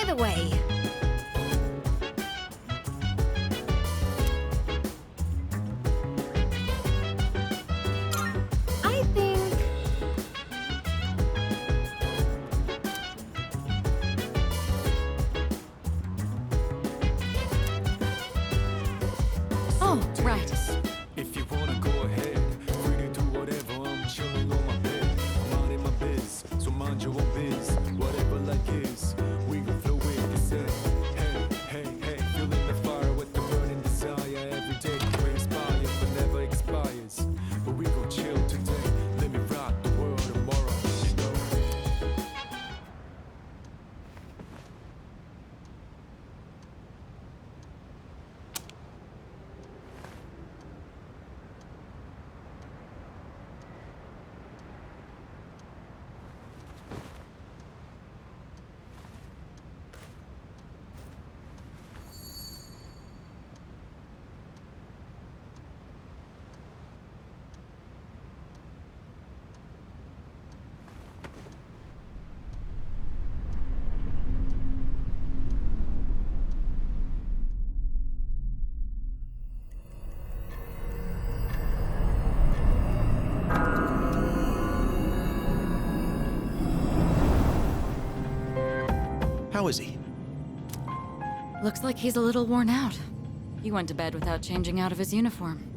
the way. I think... Oh, right. If you wanna go ahead, free to do whatever. I'm chilling on my bed. I'm minding my biz, so mind your own biz. Whatever life is, we gon' flow with this. Hey, hey, hey, feeling the fire with the burning desire. Every day we inspire, but never expires. But we gon' chill today. Let me rock the world tomorrow. You know. How is he? Looks like he's a little worn out. He went to bed without changing out of his uniform.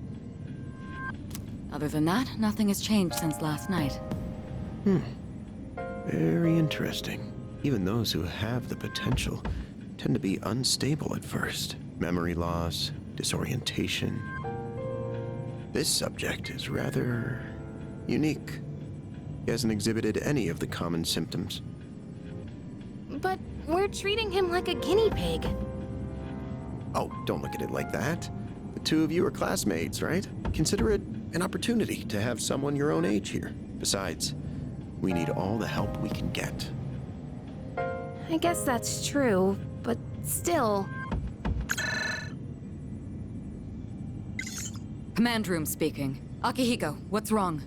Other than that, nothing has changed since last night. Very interesting. Even those who have the potential tend to be unstable at first. Memory loss, disorientation. This subject is rather unique. He hasn't exhibited any of the common symptoms. But we're treating him like a guinea pig. Oh, don't look at it like that. The two of you are classmates, right? Consider it an opportunity to have someone your own age here. Besides, we need all the help we can get. I guess that's true, but still... Command room speaking. Akihiko, what's wrong?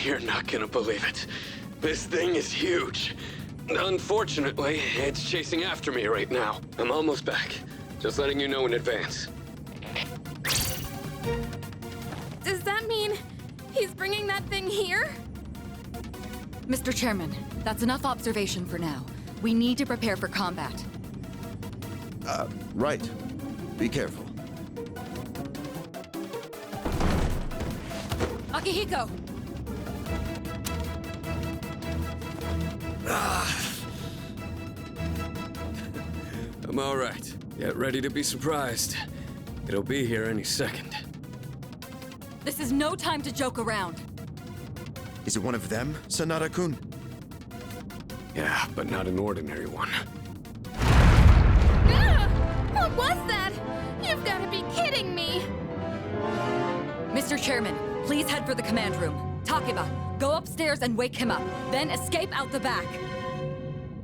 You're not gonna believe it. This thing is huge. Unfortunately, it's chasing after me right now. I'm almost back. Just letting you know in advance. Does that mean he's bringing that thing here? Mr. Chairman, that's enough observation for now. We need to prepare for combat. Right. Be careful. Akihiko! I'm all right. Get ready to be surprised. It'll be here any second. This is no time to joke around. Is it one of them, Sanada-kun? Yeah, but not an ordinary one. Ah! What was that? You've got to be kidding me! Mr. Chairman, please head for the command room. Takeba, go upstairs and wake him up, then escape out the back.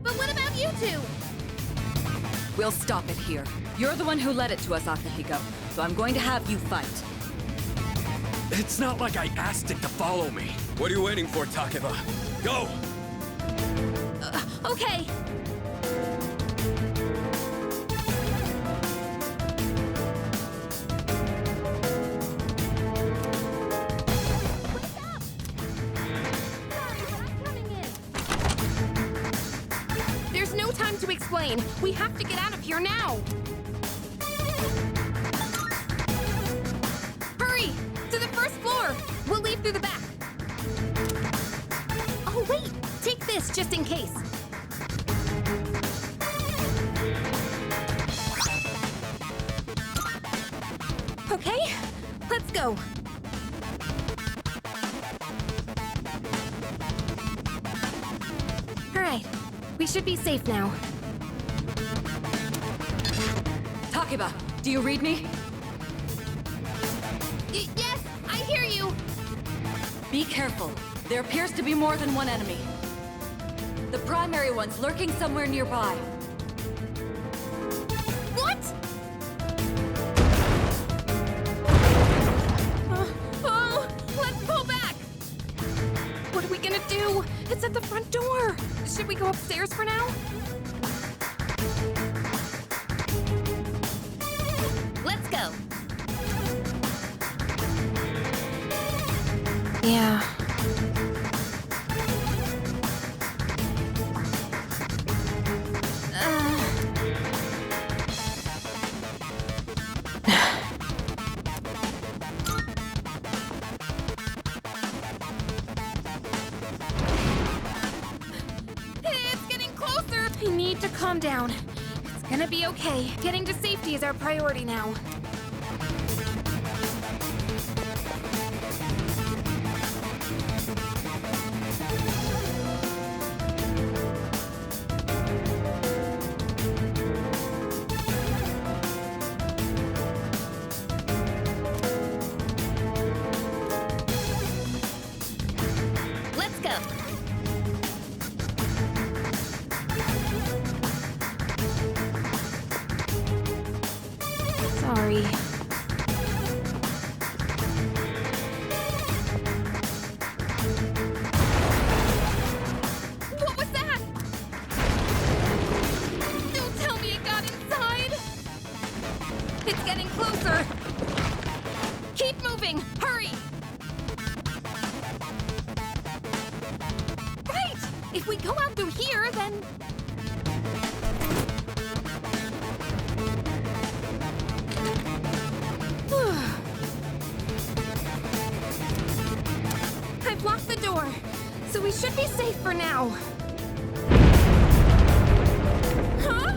But what about you two? We'll stop it here. You're the one who led it to us, Akihiko, so I'm going to have you fight. It's not like I asked it to follow me. What are you waiting for, Takeba? Go! Okay. There's no time to explain. We have to get out of here now. Hurry! To the first floor! We'll leave through the back. Oh, wait! Take this just in case. Okay, let's go. All right, we should be safe now. Takeba, do you read me? Yes, I hear you. Be careful. There appears to be more than one enemy. The primary one's lurking somewhere nearby. What? Oh, let's pull back. What are we gonna do? It's at the front door. Should we go upstairs for now? Let's go. Yeah. It's getting closer. I need to calm down. It's gonna be okay. Getting to safety is our priority now. Let's go. Sorry. What was that? Don't tell me it got inside. It's getting closer. Keep moving. Hurry. Right. If we go out through here, then... I've locked the door, so we should be safe for now. Huh?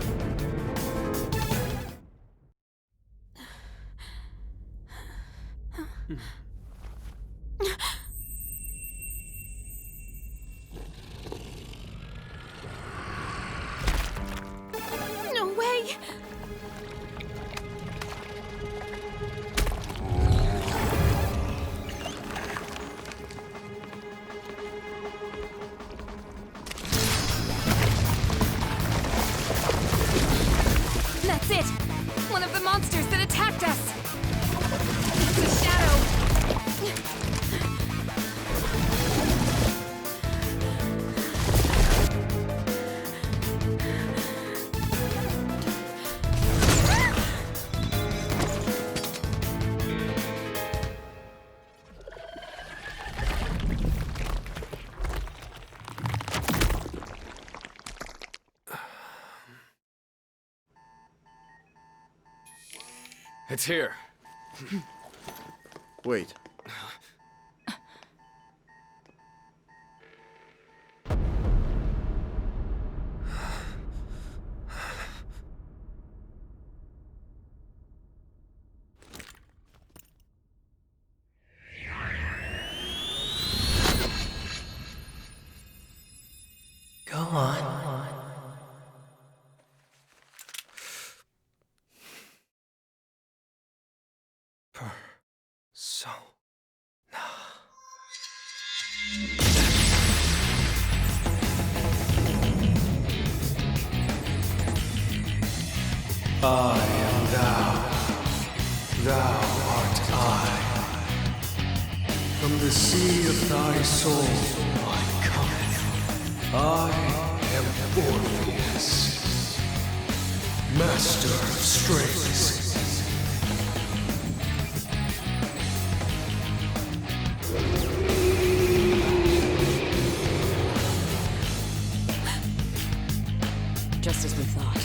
No way! That's it! One of the monsters that attacked us! It's a shadow! It's here. Wait. Go on. So. I am thou. Thou art I. From the sea of thy soul I come. I am Orpheus, master of strings. Just as we thought.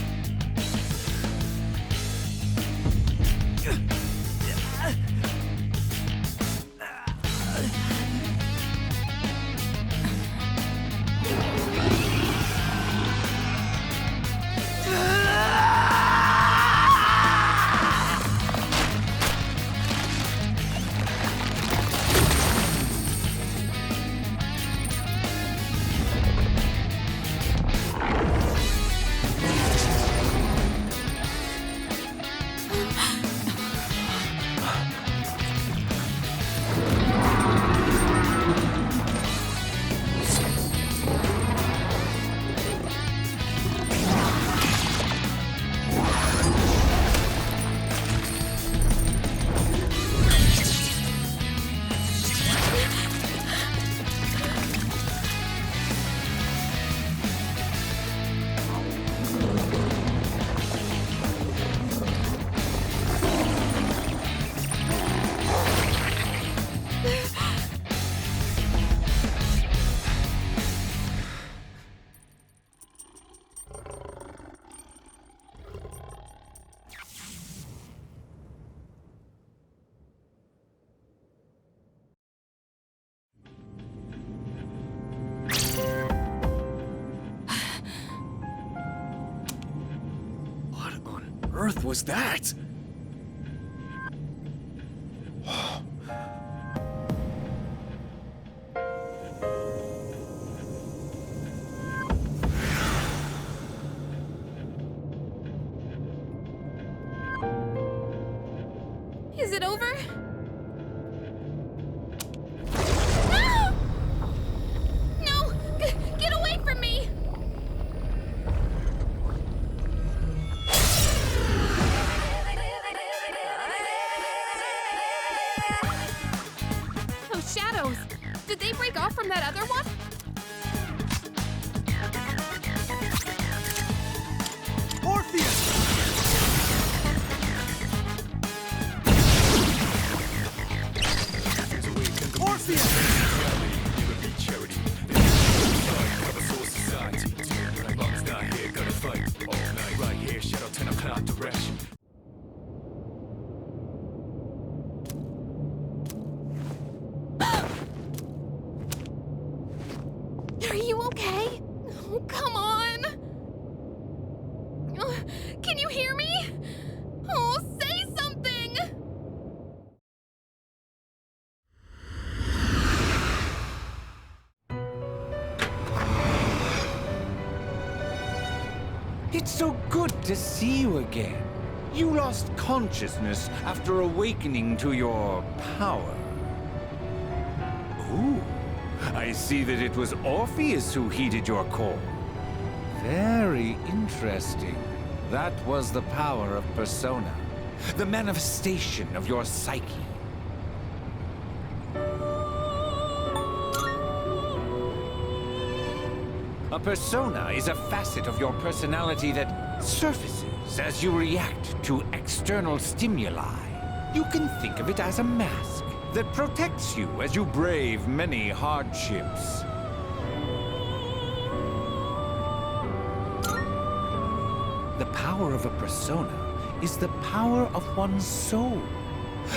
earth was that? Is it over? No! No! Get away from me! Those shadows! Did they break off from that other one? Are you okay? Oh, come on! Can you hear me? Oh, say something! It's so good to see you again. You lost consciousness after awakening to your power. Ooh, I see that it was Orpheus who heeded your call. Very interesting. That was the power of Persona, the manifestation of your psyche. A persona is a facet of your personality that surfaces as you react to external stimuli. You can think of it as a mask that protects you as you brave many hardships. The power of a persona is the power of one's soul.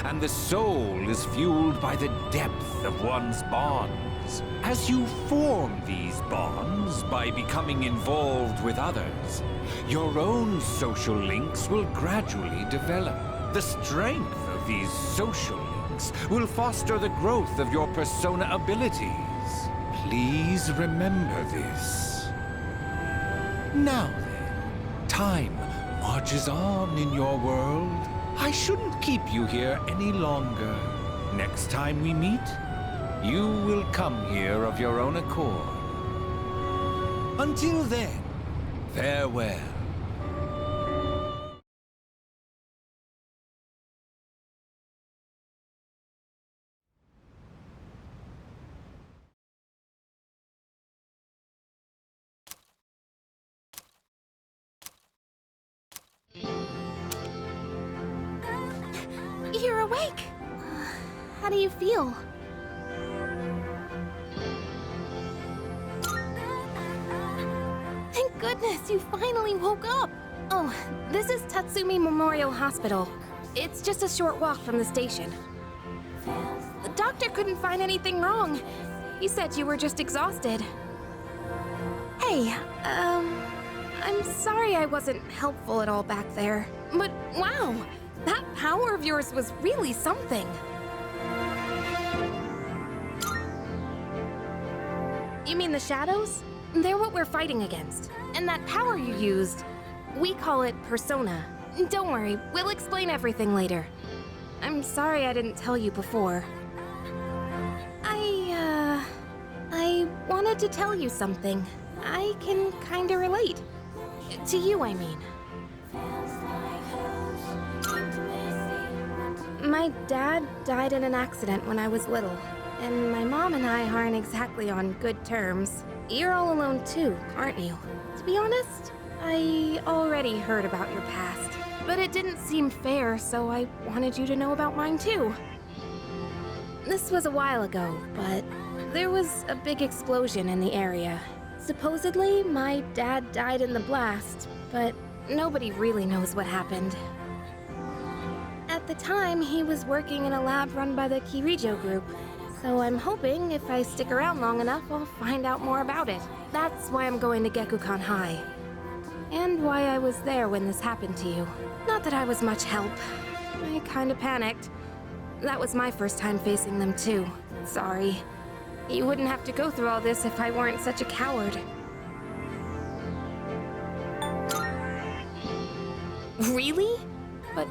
And the soul is fueled by the depth of one's bonds. As you form these bonds by becoming involved with others, your own social links will gradually develop. The strength of these social links will foster the growth of your persona abilities. Please remember this. Now then, time marches on in your world. I shouldn't keep you here any longer. Next time we meet, you will come here of your own accord. Until then, farewell. You're awake! How do you feel? Thank goodness you finally woke up! Oh, this is Tatsumi Memorial Hospital. It's just a short walk from the station. The doctor couldn't find anything wrong. He said you were just exhausted. Hey, I'm sorry I wasn't helpful at all back there. But wow! That power of yours was really something. You mean the shadows? They're what we're fighting against. And that power you used, we call it Persona. Don't worry, we'll explain everything later. I'm sorry I didn't tell you before. I wanted to tell you something. I can kinda relate. To you, I mean. My dad died in an accident when I was little, and my mom and I aren't exactly on good terms. You're all alone too, aren't you? To be honest, I already heard about your past, but it didn't seem fair, so I wanted you to know about mine too. This was a while ago, but there was a big explosion in the area. Supposedly, my dad died in the blast, but nobody really knows what happened. At the time, he was working in a lab run by the Kirijo group, so I'm hoping if I stick around long enough, I'll find out more about it. That's why I'm going to Gekukan High. and why I was there when this happened to you. Not that I was much help. I kinda panicked. That was my first time facing them too. Sorry. You wouldn't have to go through all this if I weren't such a coward. Really? But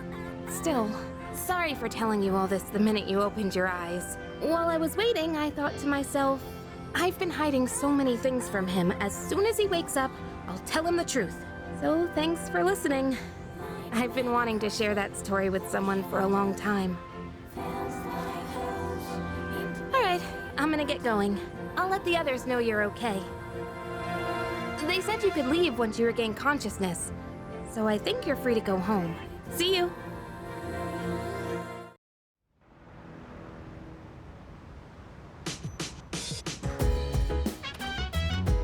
still, sorry for telling you all this the minute you opened your eyes. While I was waiting, I thought to myself, I've been hiding so many things from him. As soon as he wakes up, I'll tell him the truth. So thanks for listening. I've been wanting to share that story with someone for a long time. Alright, I'm gonna get going. I'll let the others know you're okay. They said you could leave once you regain consciousness, so I think you're free to go home. See you!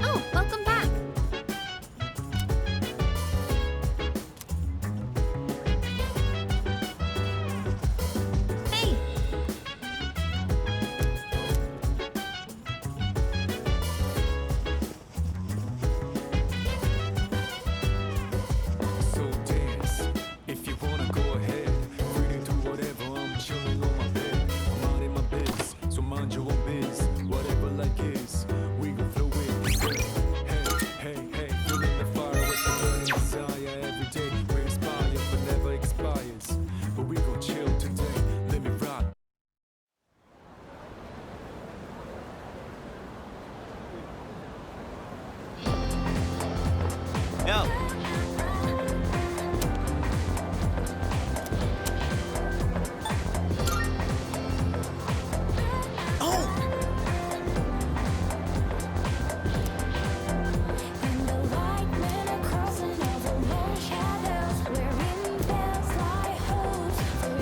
Oh, welcome back! Hey! So dance, if you wanna go ahead. Free to do whatever, I'm chilling on my bed. I'm minding my biz, so mind your own biz. Whatever like is, we gon' flow with the set. Hey, hey, hey, feeling the fire with the burning desire. Every day we inspire, but never expires. But we gon' chill today, let me rock. Yo.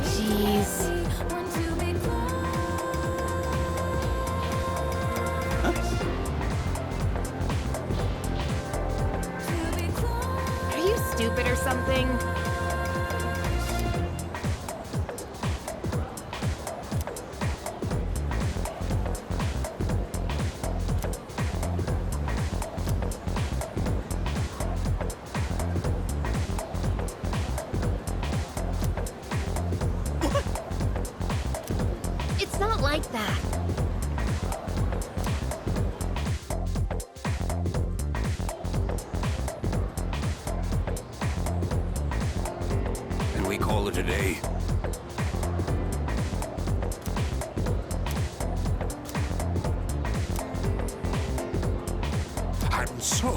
Jeez. Are you stupid or something? It's not like that. And we call it a day. And so...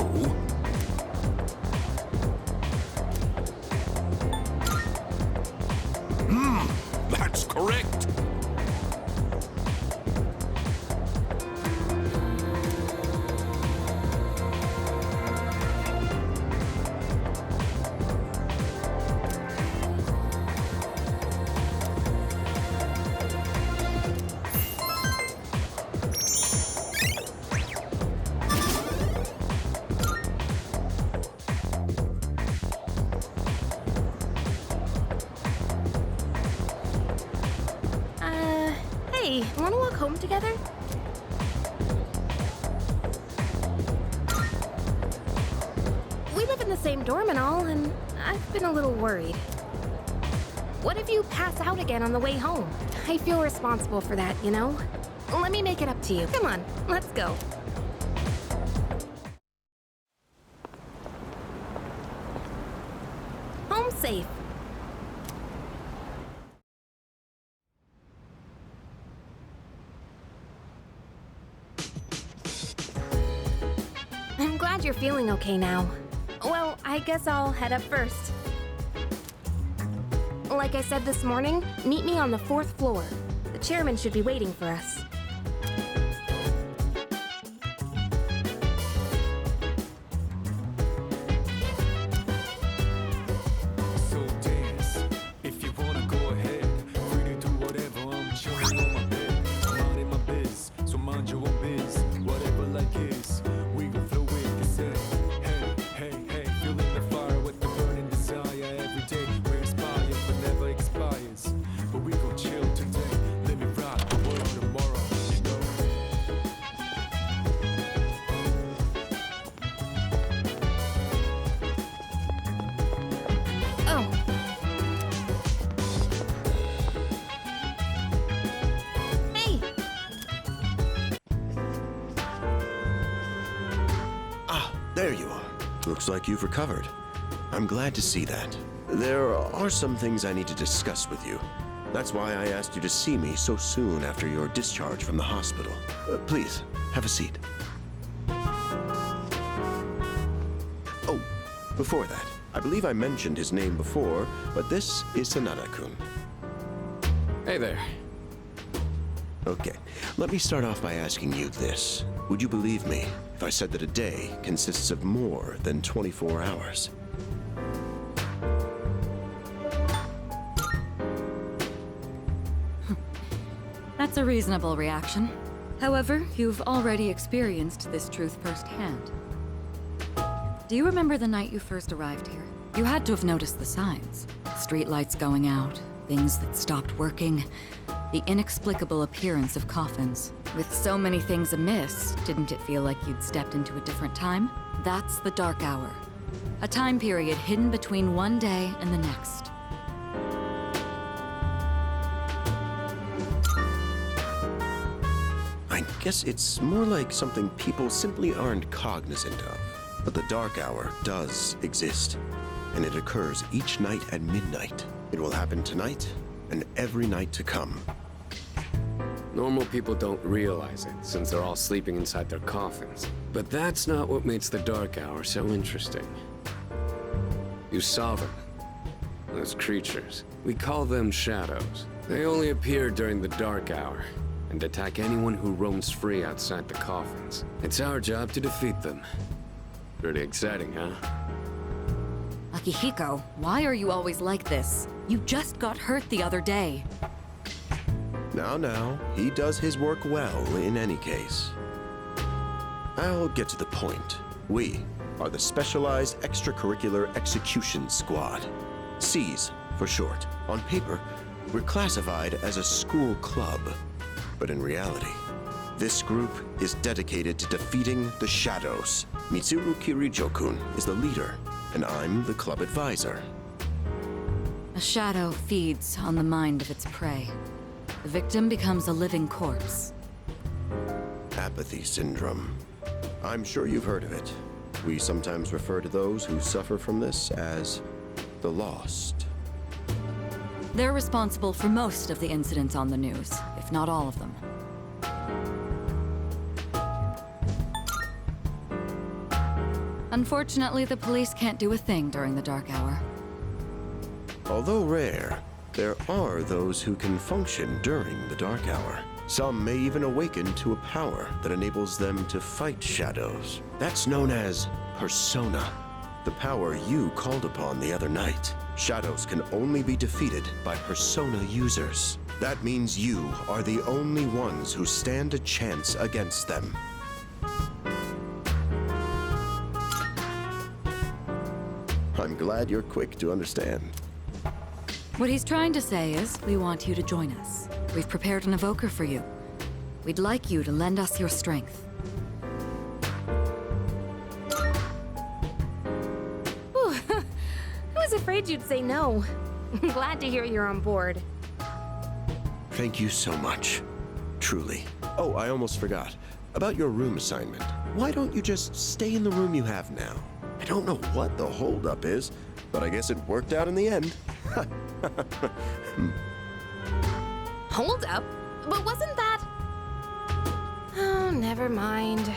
that's correct. Hey, wanna walk home together? We live in the same dorm and all, and I've been a little worried. What if you pass out again on the way home? I feel responsible for that, you know? Let me make it up to you. Come on, let's go. Home safe. I'm glad you're feeling okay now. Well, I guess I'll head up first. Like I said this morning, meet me on the 4th floor. The chairman should be waiting for us. So dance, if you wanna go ahead. Free to do whatever, I'm chilling on my bed. I'm minding my biz, so mind your own biz. Whatever like is, we gon' flow with the set. Hey, hey, hey, feeling the fire with the burning desire. Every day we inspire, but never expires. But we gon' chill today, let me rock the world tomorrow. There you are. Looks like you've recovered. I'm glad to see that. There are some things I need to discuss with you. That's why I asked you to see me so soon after your discharge from the hospital. Please, have a seat. Oh, before that, I believe I mentioned his name before, but this is Sanada-kun. Hey there. Okay, let me start off by asking you this. Would you believe me if I said that a day consists of more than 24 hours? That's a reasonable reaction. However, you've already experienced this truth firsthand. Do you remember the night you first arrived here? You had to have noticed the signs. Streetlights going out, things that stopped working, the inexplicable appearance of coffins. With so many things amiss, didn't it feel like you'd stepped into a different time? That's the Dark Hour. A time period hidden between one day and the next. I guess it's more like something people simply aren't cognizant of. But the Dark Hour does exist, and it occurs each night at midnight. It will happen tonight and every night to come. Normal people don't realize it, since they're all sleeping inside their coffins. But that's not what makes the Dark Hour so interesting. You saw them. Those creatures. We call them shadows. They only appear during the Dark Hour, and attack anyone who roams free outside the coffins. It's our job to defeat them. Pretty exciting, huh? Akihiko, why are you always like this? You just got hurt the other day. Now, he does his work well in any case. I'll get to the point. We are the Specialized Extracurricular Execution Squad. SEAS for short. On paper, we're classified as a school club. But in reality, this group is dedicated to defeating the Shadows. Mitsuru Kirijo-kun is the leader, and I'm the club advisor. A shadow feeds on the mind of its prey. The victim becomes a living corpse. Apathy syndrome. I'm sure you've heard of it. We sometimes refer to those who suffer from this as the lost. They're responsible for most of the incidents on the news, if not all of them. Unfortunately, the police can't do a thing during the Dark Hour. Although rare, there are those who can function during the Dark Hour. Some may even awaken to a power that enables them to fight shadows. That's known as Persona, the power you called upon the other night. Shadows can only be defeated by Persona users. That means you are the only ones who stand a chance against them. I'm glad you're quick to understand. What he's trying to say is, we want you to join us. We've prepared an evoker for you. We'd like you to lend us your strength. Whew. I was afraid you'd say no. I'm glad to hear you're on board. Thank you so much. Truly. Oh, I almost forgot. About your room assignment. Why don't you just stay in the room you have now? I don't know what the holdup is, but I guess it worked out in the end. Hold up? But wasn't that... Oh, never mind.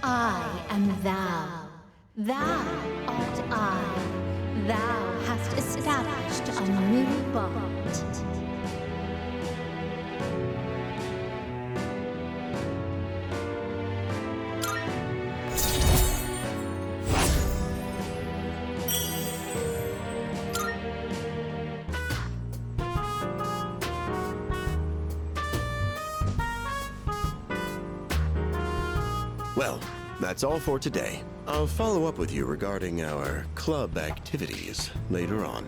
I am thou. Thou art I. Thou hast established a new bond. Well, that's all for today. I'll follow up with you regarding our club activities later on.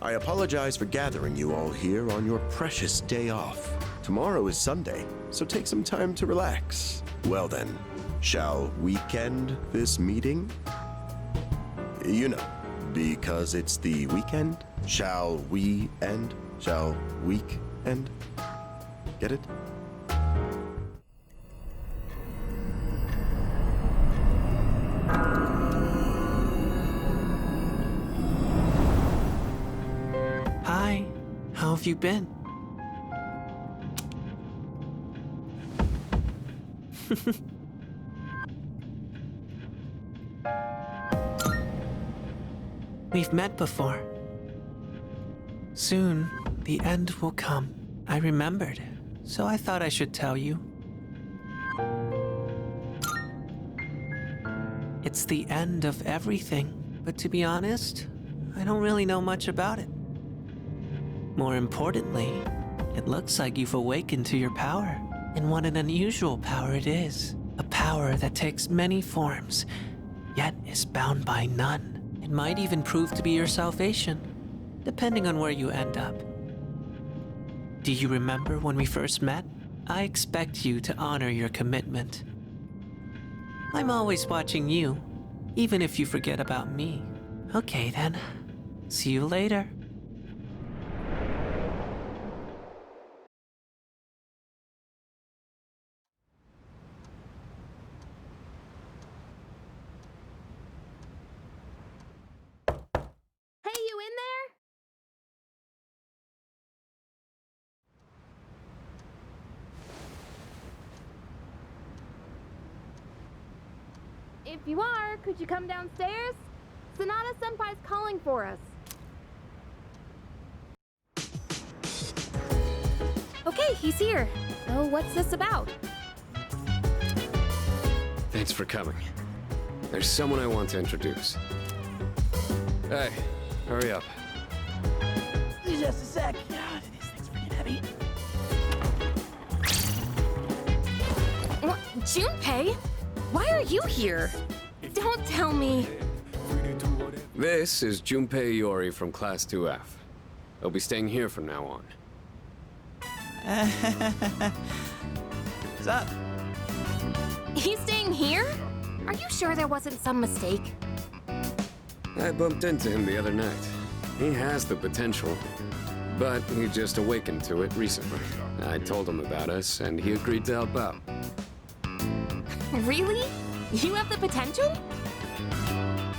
I apologize for gathering you all here on your precious day off. Tomorrow is Sunday, so take some time to relax. Well then, shall weekend this meeting? You know, because it's the weekend. Shall we end? Shall week end? Get it? Hi, how have you been? We've met before. Soon, the end will come. I remembered, so I thought I should tell you. It's the end of everything, but to be honest, I don't really know much about it. More importantly, it looks like you've awakened to your power. And what an unusual power it is. A power that takes many forms, yet is bound by none. It might even prove to be your salvation, depending on where you end up. Do you remember when we first met? I expect you to honor your commitment. I'm always watching you, even if you forget about me. Okay then, see you later. Hey, you in there? If you are, could you come downstairs? Sonata Senpai's calling for us. Okay, he's here. So what's this about? Thanks for coming. There's someone I want to introduce. Hey, hurry up. Just a sec. God, this thing's freaking heavy. What? Junpei? Why are you here? Don't tell me. This is Junpei Iori from Class 2F. He'll be staying here from now on. What's up? He's staying here? Are you sure there wasn't some mistake? I bumped into him the other night. He has the potential, but he just awakened to it recently. I told him about us, and he agreed to help out. Really? You have the potential?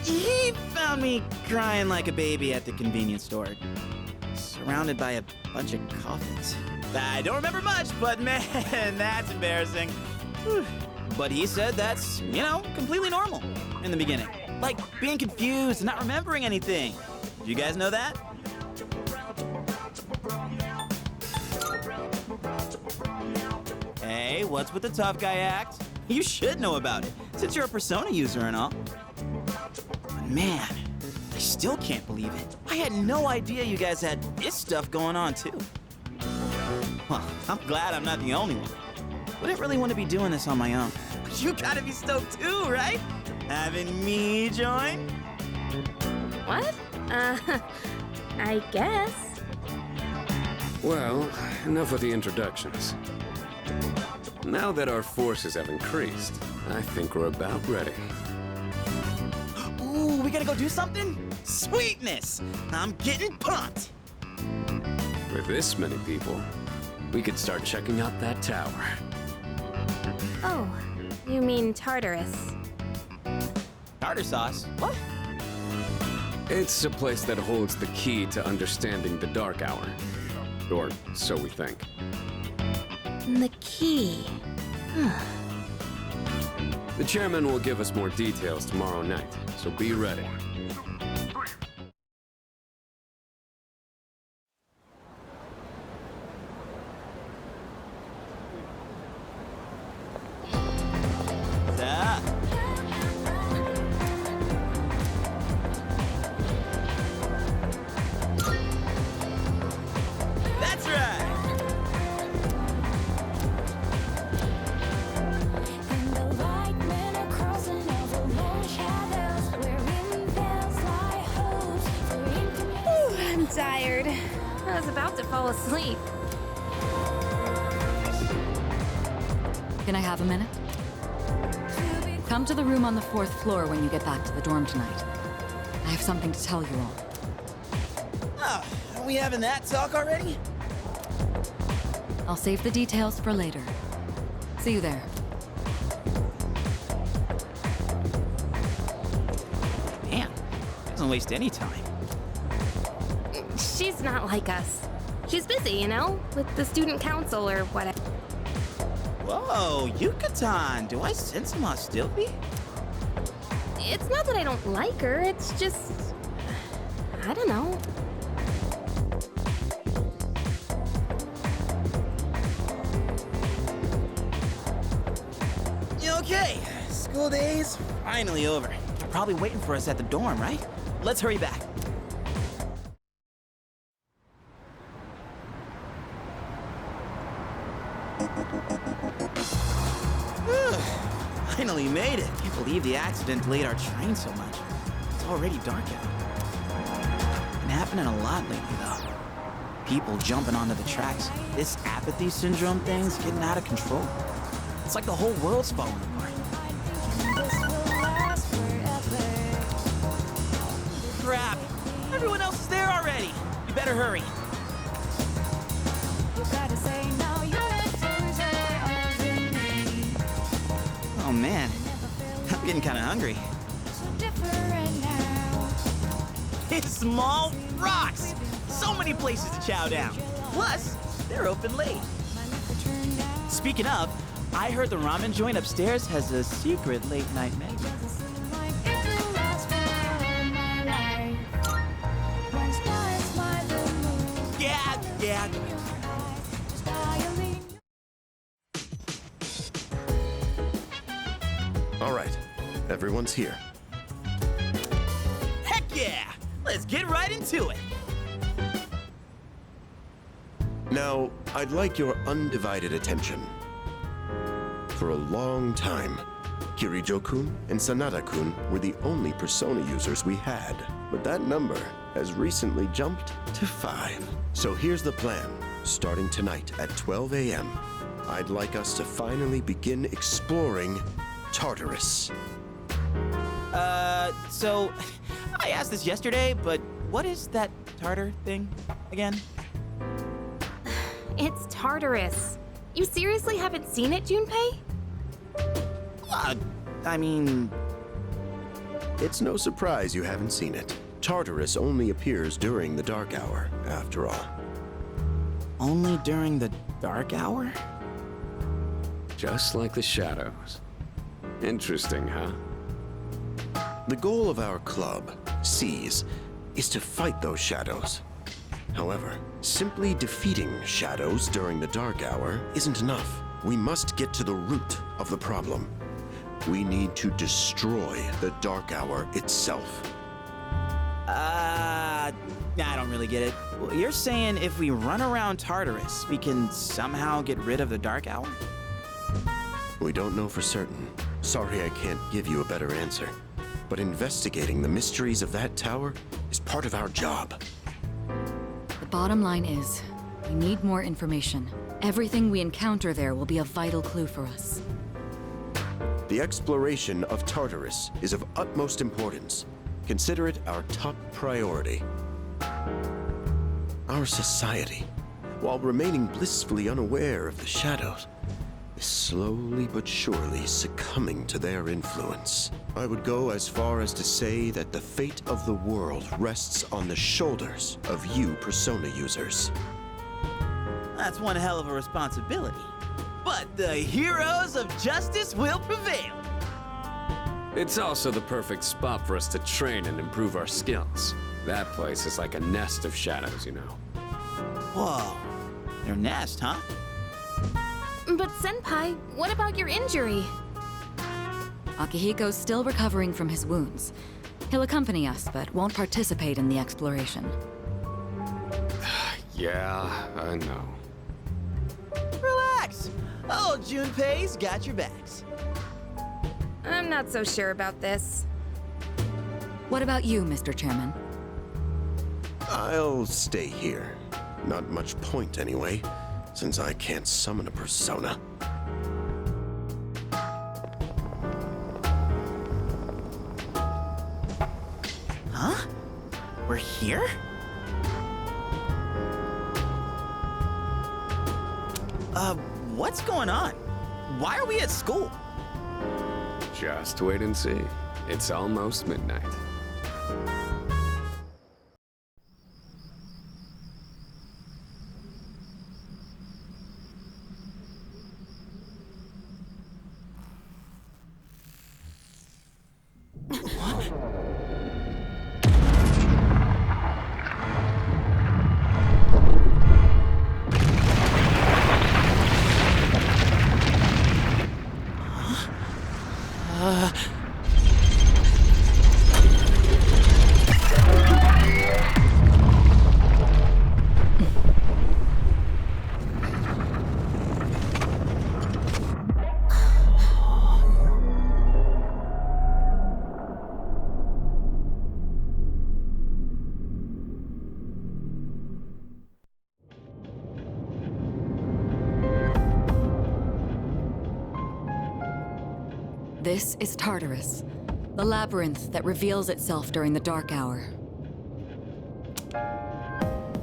He found me crying like a baby at the convenience store, surrounded by a bunch of coffins. I don't remember much, but man, that's embarrassing. Whew. But he said that's, completely normal in the beginning. Like being confused and not remembering anything. Do you guys know that? Hey, what's with the tough guy act? You should know about it, since you're a Persona user and all. But man, I still can't believe it. I had no idea you guys had this stuff going on too. Well, I'm glad I'm not the only one. Wouldn't really want to be doing this on my own. But you gotta be stoked too, right? Having me join? What? I guess. Well, enough of the introductions. Now that our forces have increased, I think we're about ready. Ooh, we gotta go do something? Sweetness! I'm getting pumped! With this many people, we could start checking out that tower. Oh, you mean Tartarus. Tartar sauce? What? It's a place that holds the key to understanding the Dark Hour. Or so we think. The key. The chairman will give us more details tomorrow night, so be ready. That's right! I'm tired. I was about to fall asleep. Can I have a minute? Come to the room on the 4th floor when you get back to the dorm tonight. I have something to tell you all. Oh, are we having that talk already? I'll save the details for later. See you there. Damn, doesn't waste any time. She's not like us. She's busy, you know, with the student council or whatever. Whoa, Yucatan, do I sense some hostility? It's not that I don't like her, it's just... I don't know. Okay, school day's finally over. They're probably waiting for us at the dorm, right? Let's hurry back. Finally made it. Can't believe the accident delayed our train so much. It's already dark out. Been happening a lot lately, though. People jumping onto the tracks. This apathy syndrome thing's getting out of control. It's like the whole world's falling apart. Crap! Everyone else is there already. You better hurry. Oh man, I'm getting kind of hungry. It's Small Rocks! So many places to chow down. Plus, they're open late. Speaking of, I heard the ramen joint upstairs has a secret late-night menu. Yeah. All right, everyone's here. Heck yeah! Let's get right into it. Now, I'd like your undivided attention. For a long time, Kirijo-kun and Sanada-kun were the only Persona users we had, but that number has recently jumped to 5. So here's the plan. Starting tonight at 12 a.m., I'd like us to finally begin exploring Tartarus. So, I asked this yesterday, but what is that tartar thing again? It's Tartarus. You seriously haven't seen it, Junpei? I mean... It's no surprise you haven't seen it. Tartarus only appears during the dark hour, after all. Only during the dark hour? Just like the shadows. Interesting, huh? The goal of our club, Seize, is to fight those shadows. However, simply defeating shadows during the dark hour isn't enough. We must get to the root of the problem. We need to destroy the dark hour itself. I don't really get it. Well, you're saying if we run around Tartarus, we can somehow get rid of the dark hour? We don't know for certain. Sorry I can't give you a better answer. But investigating the mysteries of that tower is part of our job. The bottom line is, we need more information. Everything we encounter there will be a vital clue for us. The exploration of Tartarus is of utmost importance. Consider it our top priority. Our society, while remaining blissfully unaware of the shadows, is slowly but surely succumbing to their influence. I would go as far as to say that the fate of the world rests on the shoulders of you Persona users. That's one hell of a responsibility. But the heroes of justice will prevail. It's also the perfect spot for us to train and improve our skills. That place is like a nest of shadows, you know. Whoa, their nest, huh? But Senpai, what about your injury? Akihiko's still recovering from his wounds. He'll accompany us, but won't participate in the exploration. Yeah, I know. Relax. Oh, Junpei's got your backs. I'm not so sure about this. What about you, Mr. Chairman? I'll stay here. Not much point anyway, since I can't summon a persona. here? What's going on? Why are we at school? Just wait and see. It's almost midnight. This is Tartarus, the labyrinth that reveals itself during the dark hour.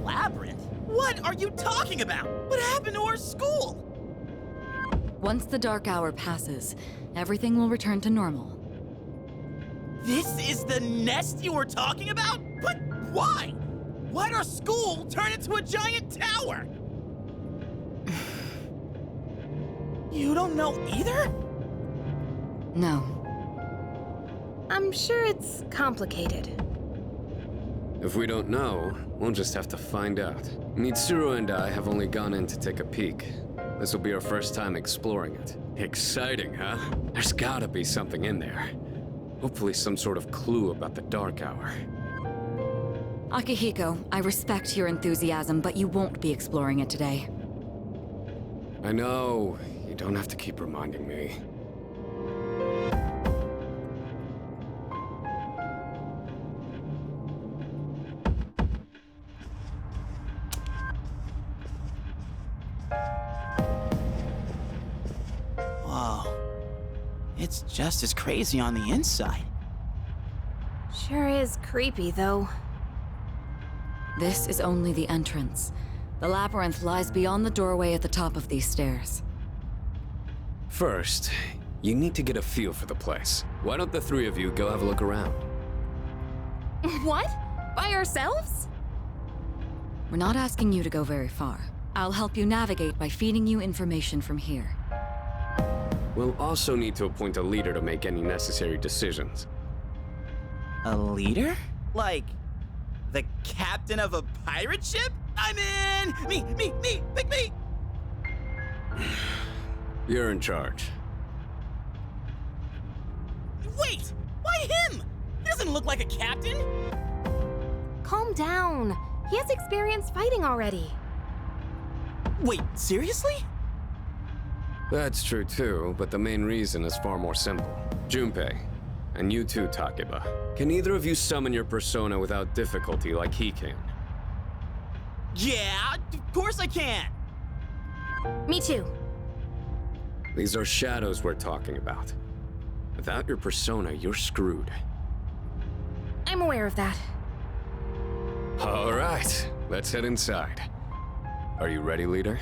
Labyrinth? What are you talking about? What happened to our school? Once the dark hour passes, everything will return to normal. This is the nest you were talking about? But why? Why'd our school turn into a giant tower? You don't know either? No. I'm sure it's complicated. If we don't know, we'll just have to find out. Mitsuru and I have only gone in to take a peek. This will be our first time exploring it. Exciting, huh? There's gotta be something in there. Hopefully some sort of clue about the Dark Hour. Akihiko, I respect your enthusiasm, but you won't be exploring it today. I know. You don't have to keep reminding me. Whoa. It's just as crazy on the inside. Sure is creepy, though. This is only the entrance. The labyrinth lies beyond the doorway at the top of these stairs. First, you need to get a feel for the place. Why don't the three of you go have a look around? What? By ourselves? We're not asking you to go very far. I'll help you navigate by feeding you information from here. We'll also need to appoint a leader to make any necessary decisions. A leader? Like, the captain of a pirate ship? I'm in! Me! Pick me! You're in charge. Wait! Why him? He doesn't look like a captain! Calm down. He has experience fighting already. Wait, seriously? That's true too, but the main reason is far more simple. Junpei, and you too, Takeba. Can either of you summon your persona without difficulty like he can? Yeah, of course I can! Me too. These are shadows we're talking about. Without your persona, you're screwed. I'm aware of that. All right, let's head inside. Are you ready, leader?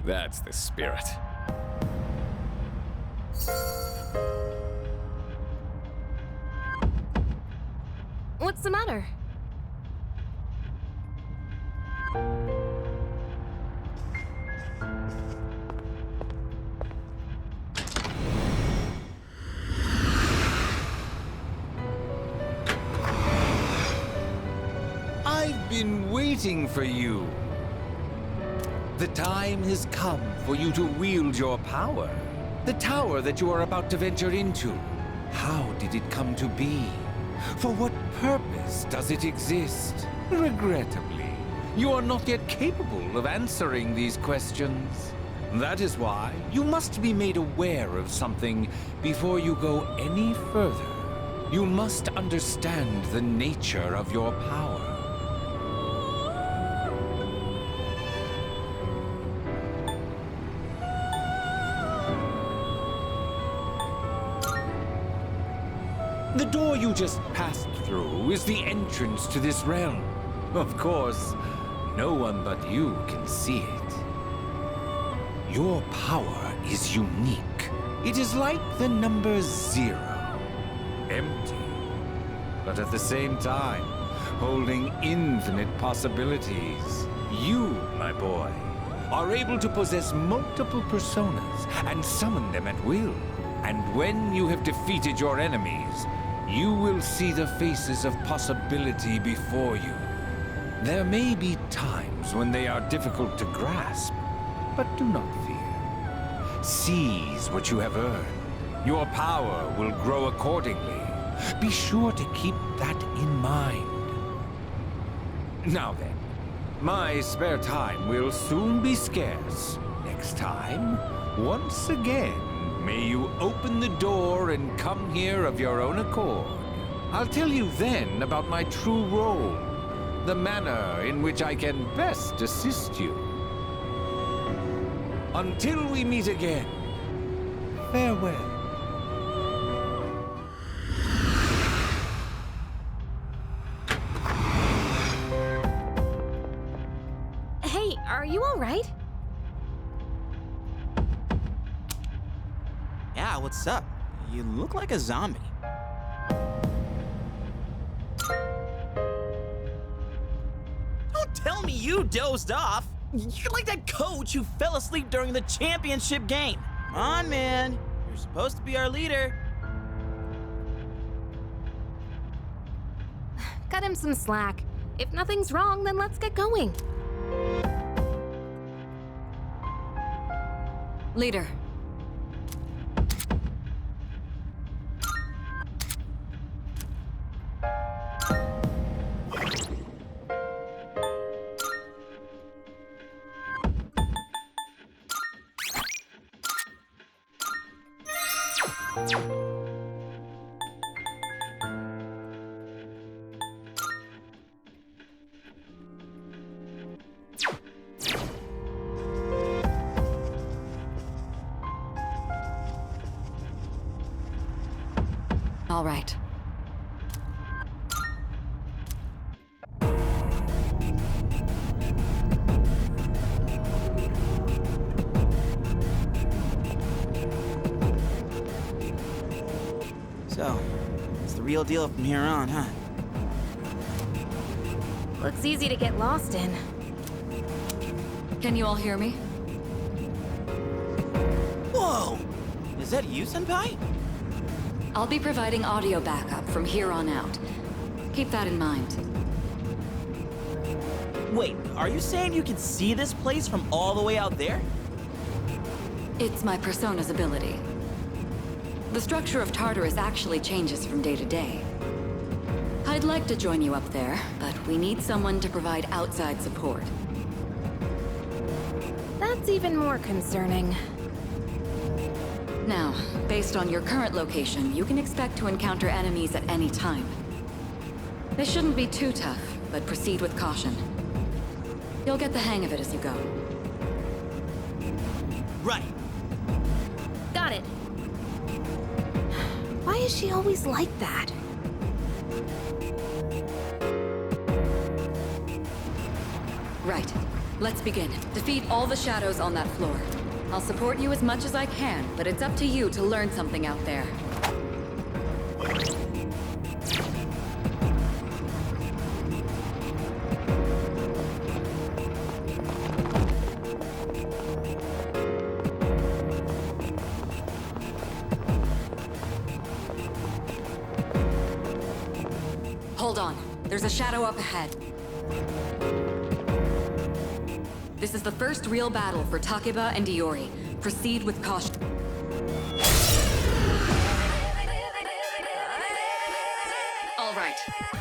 That's the spirit. What's the matter? I've been waiting for you. The time has come for you to wield your power. The tower that you are about to venture into. How did it come to be? For what purpose does it exist? Regrettably, you are not yet capable of answering these questions. That is why you must be made aware of something before you go any further. You must understand the nature of your power. The door you just passed through is the entrance to this realm. Of course, no one but you can see it. Your power is unique. It is like the number 0. Empty, but at the same time, holding infinite possibilities. You, my boy, are able to possess multiple personas and summon them at will. And when you have defeated your enemies, you will see the faces of possibility before you. There may be times when they are difficult to grasp, but do not fear. Seize what you have earned. Your power will grow accordingly. Be sure to keep that in mind. Now then, my spare time will soon be scarce. Next time, once again, may you open the door and come here of your own accord. I'll tell you then about my true role, the manner in which I can best assist you. Until we meet again, farewell. Hey, are you all right? Yeah, what's up? You look like a zombie. Don't tell me you dozed off. You're like that coach who fell asleep during the championship game. Come on, man. You're supposed to be our leader. Cut him some slack. If nothing's wrong, then let's get going. Leader. All right. So, it's the real deal from here on, huh? Looks easy to get lost in. Can you all hear me? Whoa! Is that you, Senpai? I'll be providing audio backup from here on out. Keep that in mind. Wait, are you saying you can see this place from all the way out there? It's my persona's ability. The structure of Tartarus actually changes from day to day. I'd like to join you up there, but we need someone to provide outside support. That's even more concerning. Now, based on your current location, you can expect to encounter enemies at any time. They shouldn't be too tough, but proceed with caution. You'll get the hang of it as you go. Right. Got it. Why is she always like that? Right. Let's begin. Defeat all the shadows on that floor. I'll support you as much as I can, but it's up to you to learn something out there. Hold on. There's a shadow up ahead. This is the first real battle for Takeba and Iori. Proceed with caution. All right,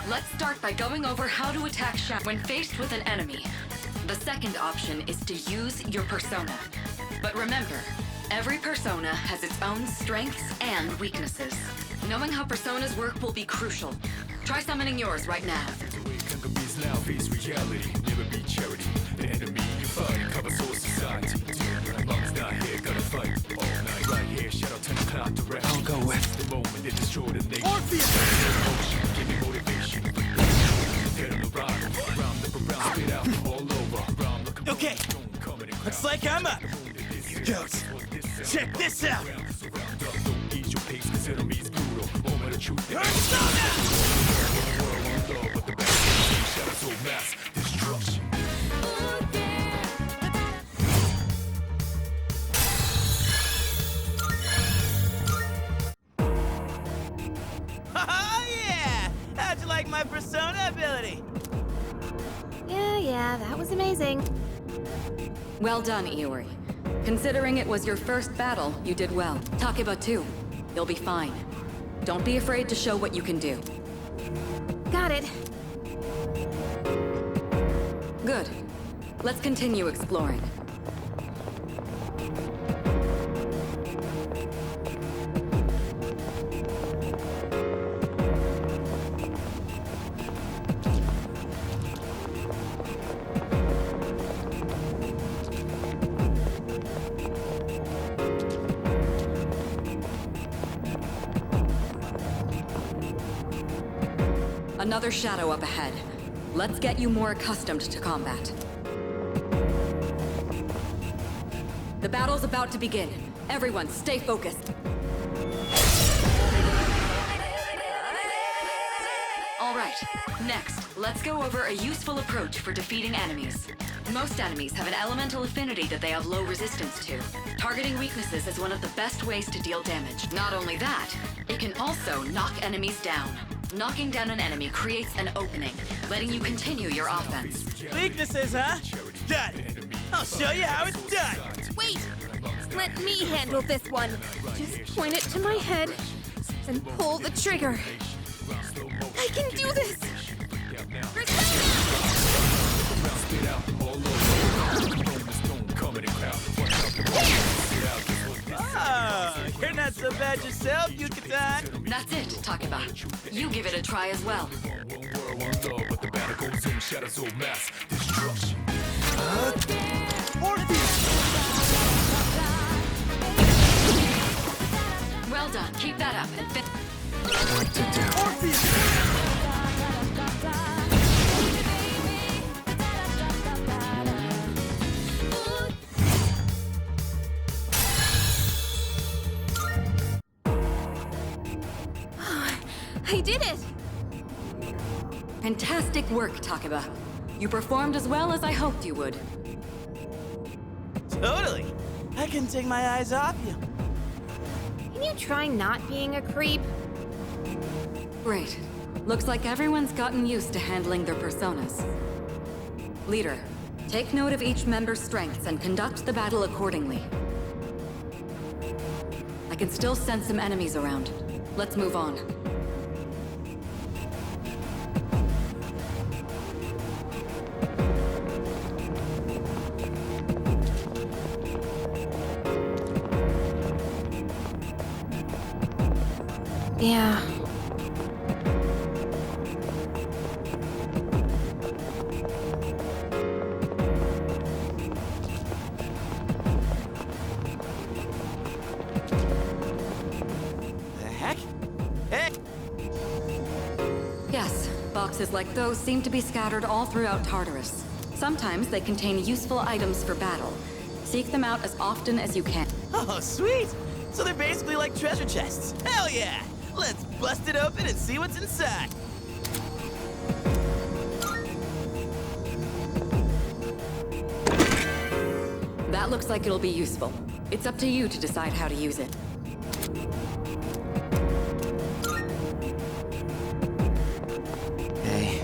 let's start by going over how to attack Shadow when faced with an enemy. The second option is to use your persona. But remember, every persona has its own strengths and weaknesses. Knowing how personas work will be crucial. Try summoning yours right now. Enemies now face reality, never be charity. The enemy you fight, cover soul society. Mom's not here, gotta fight all night. right here, shadow turn the cloud direct. I'll go with the moment it destroyed the nation. Orpheus! Give me motivation. Get on the ride, round up around, spit out all over. Round look Okay, looks like I'm up. Here goes. Check this out. ease your pace, cause enemies brutal. Moment of truth. Persona! Shadow so mass destruction. Oh yeah! How'd you like my persona ability? Yeah, that was amazing. Well done, Iori. Considering it was your first battle, you did well. Takeba too. You'll be fine. Don't be afraid to show what you can do. Got it. Good. Let's continue exploring. Another shadow up ahead. Let's get you more accustomed to combat. The battle's about to begin. Everyone, stay focused. All right, next, let's go over a useful approach for defeating enemies. Most enemies have an elemental affinity that they have low resistance to. Targeting weaknesses is one of the best ways to deal damage. Not only that, it can also knock enemies down. Knocking down an enemy creates an opening, letting you continue your offense. Weaknesses, huh? Got it. I'll show you how it's done. Wait! Let me handle this one. Just point it to my head and pull the trigger. I can do this! Oh, you're not so bad yourself, Yucatan. That's it, Takeba. You give it a try as well. But the battle goes in, shadow so mass destruction. Well done. Keep that up and what to do. I did it! Fantastic work, Takeba. You performed as well as I hoped you would. Totally. I couldn't take my eyes off you. Can you try not being a creep? Great. Looks like everyone's gotten used to handling their personas. Leader, take note of each member's strengths and conduct the battle accordingly. I can still sense some enemies around. Let's move on. Yeah. The heck? Hey! Yes, boxes like those seem to be scattered all throughout Tartarus. Sometimes they contain useful items for battle. Seek them out as often as you can. Oh, sweet! So they're basically like treasure chests. Hell yeah! Let's bust it open and see what's inside. That looks like it'll be useful. It's up to you to decide how to use it. Hey.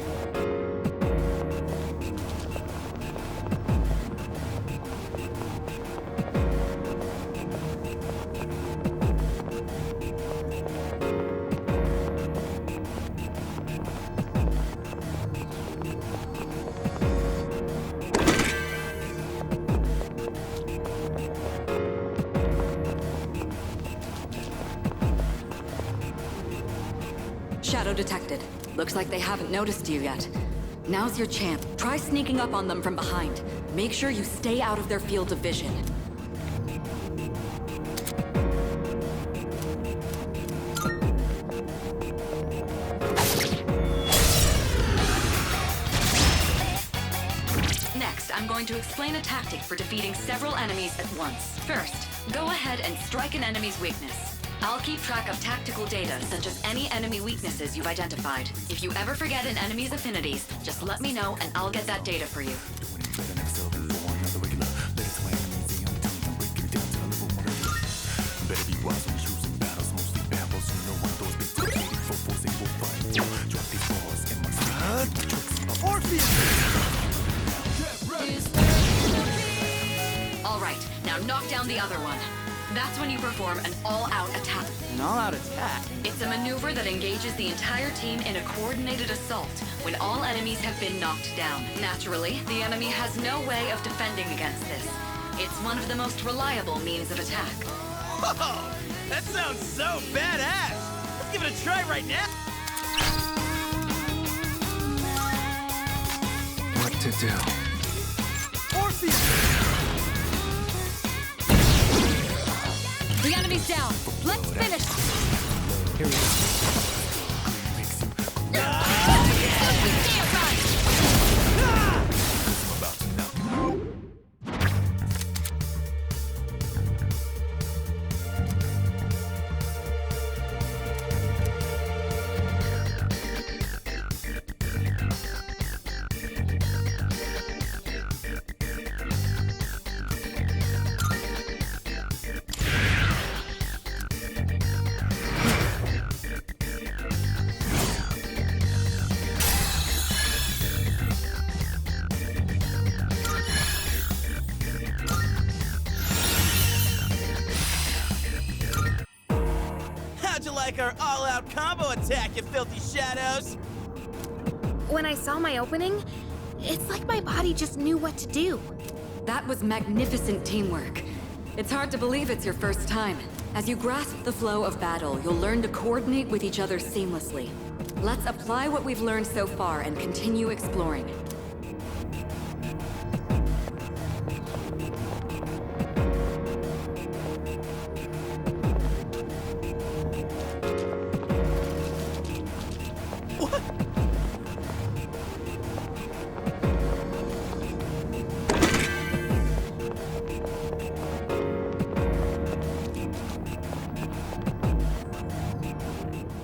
Shadow detected. Looks like they haven't noticed you yet. Now's your chance. Try sneaking up on them from behind. Make sure you stay out of their field of vision. going to explain a tactic for defeating several enemies at once. First, go ahead and strike an enemy's weakness. I'll keep track of tactical data, such as any enemy weaknesses you've identified. If you ever forget an enemy's affinities, just let me know and I'll get that data for you. Alright, now knock down the other one. That's when you perform an all-out attack. An all-out attack? It's a maneuver that engages the entire team in a coordinated assault when all enemies have been knocked down. Naturally, the enemy has no way of defending against this. It's one of the most reliable means of attack. Whoa! That sounds so badass! Let's give it a try right now! What to do? Orpheus! The enemy's down. Let's finish. Here we go. How'd you like our all-out combo attack, you filthy shadows? When I saw my opening, it's like my body just knew what to do. That was magnificent teamwork. It's hard to believe it's your first time. As you grasp the flow of battle, you'll learn to coordinate with each other seamlessly. Let's apply what we've learned so far and continue exploring.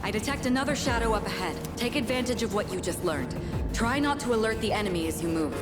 I detect another shadow up ahead. Take advantage of what you just learned. Try not to alert the enemy as you move.